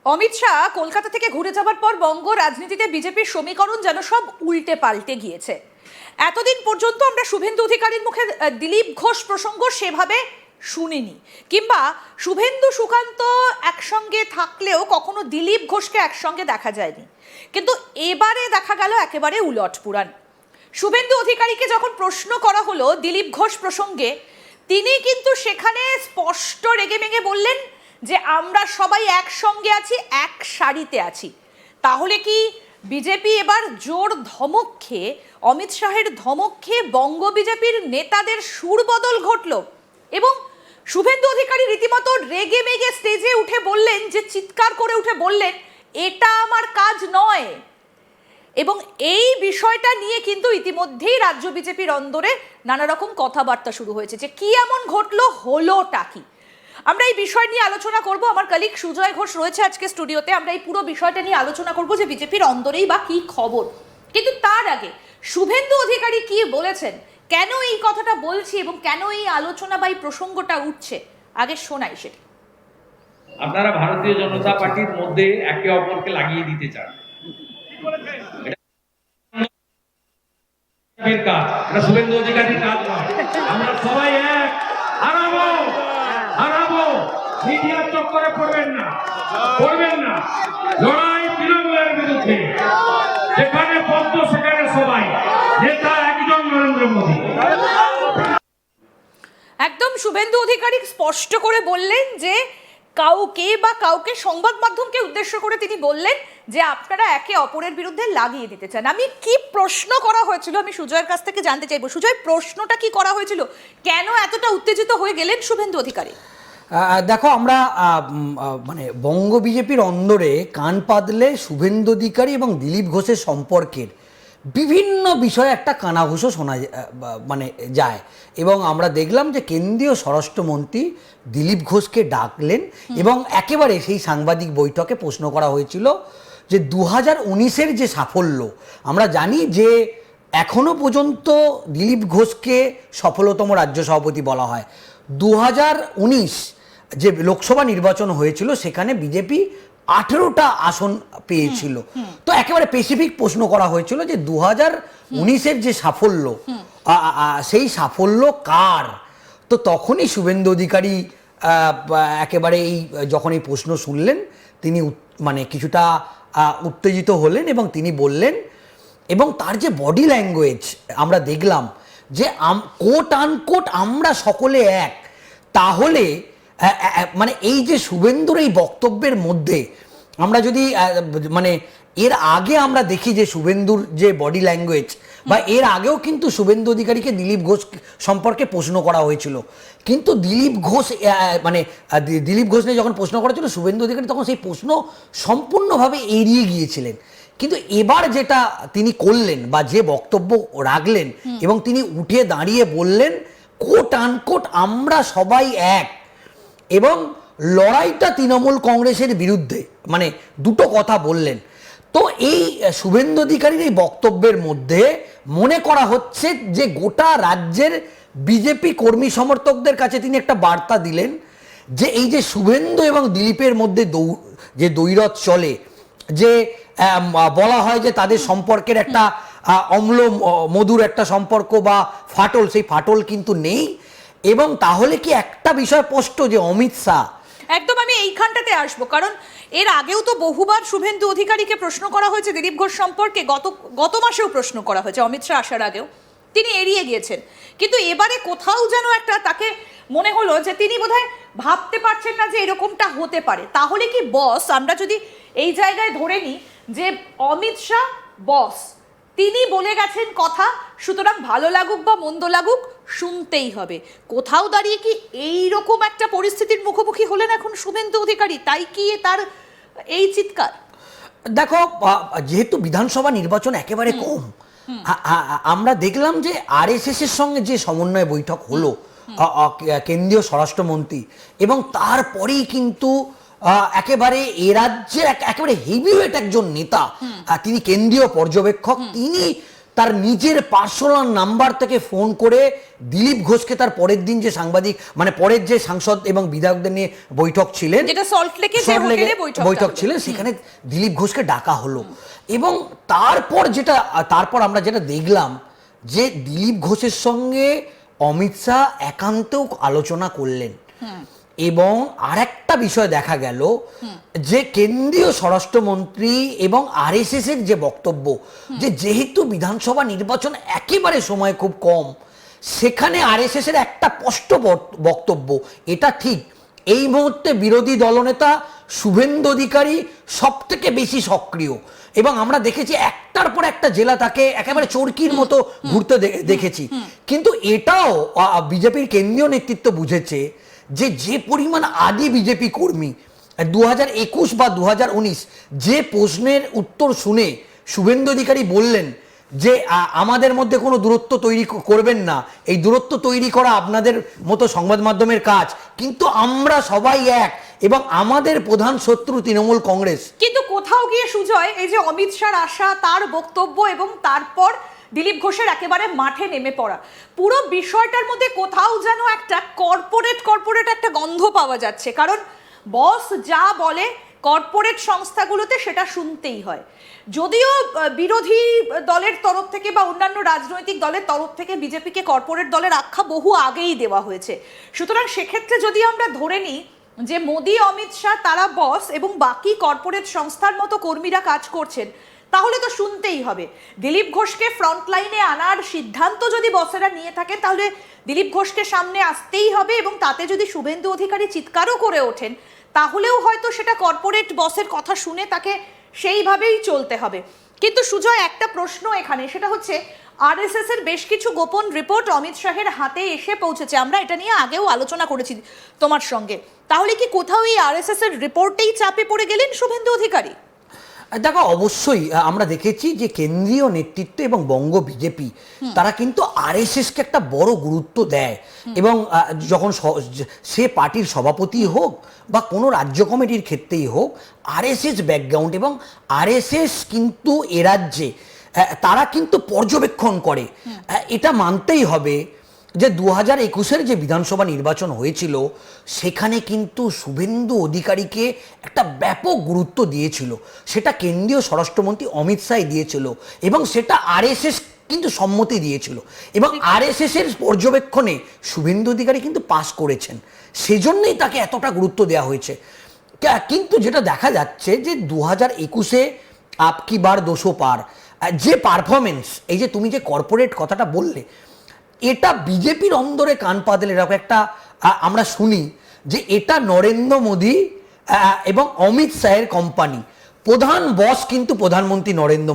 অমিত শাহ কলকাতা থেকে ঘুরে যাবার পর বঙ্গ রাজনীতিতে বিজেপির সমীকরণ যেন সব উল্টে পাল্টে গিয়েছে। এতদিন পর্যন্ত আমরা শুভেন্দু অধিকারীর মুখে দিলীপ ঘোষ প্রসঙ্গ সেভাবে শুনিনি, কিংবা শুভেন্দু সুকান্ত একসঙ্গে থাকলেও কখনো দিলীপ ঘোষকে একসঙ্গে দেখা যায়নি। কিন্তু এবারে দেখা গেল একেবারে উলট পুরাণ। শুভেন্দু অধিকারীকে যখন প্রশ্ন করা হলো দিলীপ ঘোষ প্রসঙ্গে, তিনি কিন্তু সেখানে স্পষ্ট রেগেমেগে বললেন যে আমরা সবাই একসঙ্গে আছি, এক সারিতে আছি। তাহলে কি বিজেপি এবার জোর ধমক খেয়ে, অমিত শাহের ধমক খেয়ে বঙ্গ বিজেপির নেতাদের সুর বদল ঘটল? এবং শুভেন্দু অধিকারী রীতিমতো রেগে মেগে স্টেজে উঠে বললেন, যে চিৎকার করে উঠে বললেন, এটা আমার কাজ নয়। এবং এই বিষয়টা নিয়ে কিন্তু ইতিমধ্যেই রাজ্য বিজেপির অন্দরে নানা রকম কথাবার্তা শুরু হয়েছে, যে কি এমন ঘটলো, হলোটা কি। আমরা এই বিষয় নিয়ে আলোচনা করব। আমার কলিগ সুজয় ঘোষ রয়েছে আজকে স্টুডিওতে। আমরা এই পুরো বিষয়টা নিয়ে আলোচনা করব, যে বিজেপির অন্দরেই বা কি খবর। কিন্তু তার আগে শুভেন্দু অধিকারী কি বলেছেন, কেন এই কথাটা বলছি এবং কেন এই আলোচনা বা এই প্রসঙ্গটা উঠছে, আগে শোনাই সেটা। আপনারা ভারতীয় জনতা পার্টির মধ্যে একে অপরকে লাগিয়ে দিতে চান, এটা শুভেন্দু অধিকারীর কাজ নয়। আমরা সবাই এক, হারাবো হারাবো। মিডিয়ার চক্করে পড়বেন না। লড়াই তৃণমূলের বিরুদ্ধে, যেখানে পদ্ম সেখানে সবাই, নেতা একজন নরেন্দ্র মোদী। একদম শুভেন্দু অধিকারী স্পষ্ট করে বললেন যে কাউকে সংবাদ মাধ্যমকে উদ্দেশ্য করে তিনি বললেন যে আপনারা একে অপরের বিরুদ্ধে লাগিয়ে দিতে চান। আমি কি প্রশ্ন করা হয়েছিল, আমি সুজয়ের কাছ থেকে জানতে চাইবো। সুজয়, প্রশ্নটা কি করা হয়েছিল, কেন এতটা উত্তেজিত হয়ে গেলেন শুভেন্দু অধিকারী? দেখো, আমরা মানে বঙ্গ বিজেপির অন্দরে কান পাতলে শুভেন্দু অধিকারী এবং দিলীপ ঘোষের সম্পর্কের বিভিন্ন বিষয়ে একটা কানাঘুষো শোনা মানে যায়। এবং আমরা দেখলাম যে কেন্দ্রীয় স্বরাষ্ট্রমন্ত্রী দিলীপ ঘোষকে ডাকলেন এবং একেবারে সেই সাংবাদিক বৈঠকে প্রশ্ন করা হয়েছিল যে 2019-এর যে সাফল্য, আমরা জানি যে এখনো পর্যন্ত দিলীপ ঘোষকে সফলতম রাজ্য সভাপতি বলা হয়। 2019 যে লোকসভা নির্বাচন হয়েছিল সেখানে বিজেপি 18টা আসন পেয়েছিল। তো একেবারে স্পেসিফিক প্রশ্ন করা হয়েছিল যে 2019-এর যে সাফল্য, সেই সাফল্য কার? তো তখনই শুভেন্দু অধিকারী একেবারে যখন এই প্রশ্ন শুনলেন, তিনি মানে কিছুটা উত্তেজিত হলেন এবং তিনি বললেন, এবং তার যে বডি ল্যাঙ্গুয়েজ আমরা দেখলাম, যে কোট আনকোট আমরা সকলে এক। তাহলে মানে এই যে শুভেন্দুর এই বক্তব্যের মধ্যে আমরা যদি মানে এর আগে আমরা দেখি যে শুভেন্দুর যে বডি ল্যাঙ্গুয়েজ, বা এর আগেও কিন্তু শুভেন্দু অধিকারীকে দিলীপ ঘোষ সম্পর্কে প্রশ্ন করা হয়েছিল, কিন্তু দিলীপ ঘোষ নিয়ে যখন প্রশ্ন করা ছিল শুভেন্দু অধিকারী তখন সেই প্রশ্ন সম্পূর্ণভাবে এড়িয়ে গিয়েছিলেন। কিন্তু এবার যেটা তিনি করলেন বা যে বক্তব্য রাখলেন, এবং তিনি উঠে দাঁড়িয়ে বললেন কোট আনকোট আমরা সবাই এক, এবং লড়াইটা তৃণমূল কংগ্রেসের বিরুদ্ধে, মানে দুটো কথা বললেন। তো এই শুভেন্দু অধিকারীর এই বক্তব্যের মধ্যে মনে করা হচ্ছে যে গোটা রাজ্যের বিজেপি কর্মী সমর্থকদের কাছে তিনি একটা বার্তা দিলেন, যে এই যে শুভেন্দু এবং দিলীপের মধ্যে যে দ্বৈরথ চলে, যে বলা হয় যে তাদের সম্পর্কের একটা অম্ল মধুর একটা সম্পর্ক বা ফাটল, সেই ফাটল কিন্তু নেই। এবং তাহলে কি একটা বিষয় স্পষ্ট, যে অমিত শাহ, একদম আমি এইখানটাতে আসবো, কারণ এর আগেও তো বহুবার শুভেন্দু অধিকারীকে প্রশ্ন করা হয়েছে দিলীপ ঘোষ সম্পর্কে। গত মাসেও প্রশ্ন করা হয়েছে, অমিত শাহ আসার আগেও তিনি এড়িয়ে গিয়েছেন। কিন্তু এবারে কোথাও যেন একটা তাকে মনে হলো যে তিনি বোধহয় ভাবতে পারছেন না যে এরকমটা হতে পারে। তাহলে কি বস, আমরা যদি এই জায়গায় ধরে নিই যে অমিত শাহ বস, তিনি বলে গেছেন কথা, সুতরাং ভালো লাগুক বা মন্দ লাগুক শুনতেই হবে। কোথাও দাঁড়িয়ে কি এইরকম একটা পরিস্থিতির মুখোমুখি হলেন এখন শুভেন্দু অধিকারী, তাই কি তার এই চিৎকার? দেখো, যেহেতু বিধানসভা নির্বাচন একেবারে কম, আমরা দেখলাম যে আরএসএস এর সঙ্গে যে সমন্বয় বৈঠক হলো কেন্দ্রীয় স্বরাষ্ট্রমন্ত্রী, এবং তারপরেই কিন্তু একেবারে এ রাজ্যের একেবারে হেভিওয়েট একজন নেতা, তিনি কেন্দ্রীয় পর্যবেক্ষক, তিনি তার নিজের পার্সোনাল নাম্বার থেকে ফোন করে দিলীপ ঘোষকে তার পরের দিন যে সাংবাদিক মানে পরের যে সাংসদ এবং বিধায়কদের নিয়ে বৈঠক ছিলেন, যেটা সল্টলেকে যে সল্টলেকে হোটেলে বৈঠক ছিলেন, সেখানে দিলীপ ঘোষকে ডাকা হলো। এবং তারপর আমরা যেটা দেখলাম যে দিলীপ ঘোষের সঙ্গে অমিত শাহ একান্তেও আলোচনা করলেন। এবং আরেকটা বিষয় দেখা গেল যে কেন্দ্রীয় স্বরাষ্ট্রমন্ত্রী এবং আরএসএস এর যে বক্তব্য, যে যেহেতু বিধানসভা নির্বাচন একেবারে সময় খুব কম, সেখানে আরএসএস এর একটা স্পষ্ট বক্তব্য, এটা ঠিক এই মুহূর্তে বিরোধী দলনেতা শুভেন্দু অধিকারী সব থেকে বেশি সক্রিয়। এবং আমরা দেখেছি একটার পর একটা জেলা তাকে একেবারে চরকির মতো ঘুরতে দেখেছি। কিন্তু এটাও বিজেপির কেন্দ্রীয় নেতৃত্ব বুঝেছে যে পরিমাণ আদি বিজেপি কর্মী 2021 বা 2019 যে প্রশ্নের উত্তর শুনে শুভেন্দু অধিকারী বললেন যে আমাদের মধ্যে কোনো দূরত্ব তৈরি করবেন না, এই দূরত্ব তৈরি করা আপনাদের মতো সংবাদ মাধ্যমের কাজ, কিন্তু আমরা সবাই এক এবং আমাদের প্রধান শত্রু তৃণমূল কংগ্রেস। কিন্তু কোথাও গিয়ে সুজয়, এই যে অমিত শাহর আসা, তার বক্তব্য এবং তারপর দিলীপ ঘোষের একেবারে মাঠে নেমে পড়া, পুরো বিষয়টার মধ্যে কোথাও যেন একটা কর্পোরেট একটা গন্ধ পাওয়া যাচ্ছে। কারণ বস যা বলে কর্পোরেট সংস্থাগুলোতে সেটা শুনতেই হয়। যদিও বিরোধী দলের তরফ থেকে বা অন্যান্য রাজনৈতিক দলের তরফ থেকে বিজেপিকে কর্পোরেট দলের আখ্যা বহু আগেই দেওয়া হয়েছে। সুতরাং সেক্ষেত্রে যদি আমরা ধরে নিই যে মোদি, অমিত শাহ তারা বস এবং বাকি কর্পোরেট সংস্থার মতো কর্মীরা কাজ করছেন, তাহলে তো শুনতেই হবে। দিলীপ ঘোষকে ফ্রন্টলাইনে আনার সিদ্ধান্ত যদি বসেরা নিয়ে থাকেন, তাহলে দিলীপ ঘোষকে সামনে আসতেই হবে। এবং তাতে যদি শুভেন্দু অধিকারী চিৎকারও করে ওঠেন, তাহলেও হয়তো সেটা কর্পোরেট বসের কথা শুনে তাকে সেইভাবেই চলতে হবে। কিন্তু সুজয়, একটা প্রশ্ন এখানে, সেটা হচ্ছে আরএসএস এর বেশ কিছু গোপন রিপোর্ট অমিত শাহের হাতে এসে পৌঁছেছে। আমরা এটা নিয়ে আগেও আলোচনা করেছি তোমার সঙ্গে। তাহলে কি কোথাও এই আরএসএস এর রিপোর্টেই চাপে পড়ে গেলেন শুভেন্দু অধিকারী? দেখো, অবশ্যই আমরা দেখেছি যে কেন্দ্রীয় নেতৃত্ব এবং বঙ্গ বিজেপি তারা কিন্তু আরএসএসকে একটা বড় গুরুত্ব দেয়। এবং যখন সে পার্টির সভাপতি হোক বা কোনো রাজ্য কমিটির ক্ষেত্রেই হোক, আরএসএস ব্যাকগ্রাউন্ড এবং আরএসএস কিন্তু এ রাজ্যে তারা কিন্তু পর্যবেক্ষণ করে। এটা মানতেই হবে যে 2021-এর যে বিধানসভা নির্বাচন হয়েছিল, সেখানে কিন্তু শুভেন্দু অধিকারীকে একটা ব্যাপক গুরুত্ব দিয়েছিল। সেটা কেন্দ্রীয় স্বরাষ্ট্রমন্ত্রী অমিত শাহ দিয়েছিল এবং সেটা আরএসএস কিন্তু সম্মতি দিয়েছিল। এবং আরএসএস এর পর্যবেক্ষণে শুভেন্দু অধিকারী কিন্তু পাস করেছেন, সেজন্যই তাকে এতটা গুরুত্ব দেওয়া হয়েছে। কিন্তু যেটা দেখা যাচ্ছে যে 2021-এ আপ কি বার 200 পার যে পারফরমেন্স, এই যে তুমি যে কর্পোরেট কথাটা বললে, এটা বিজেপির অন্দরে কান পাতলে এরকম একটা আমরা শুনি যে এটা নরেন্দ্র মোদী এবং অমিত শাহের কোম্পানি, প্রধান বস কিন্তু প্রধানমন্ত্রী নরেন্দ্র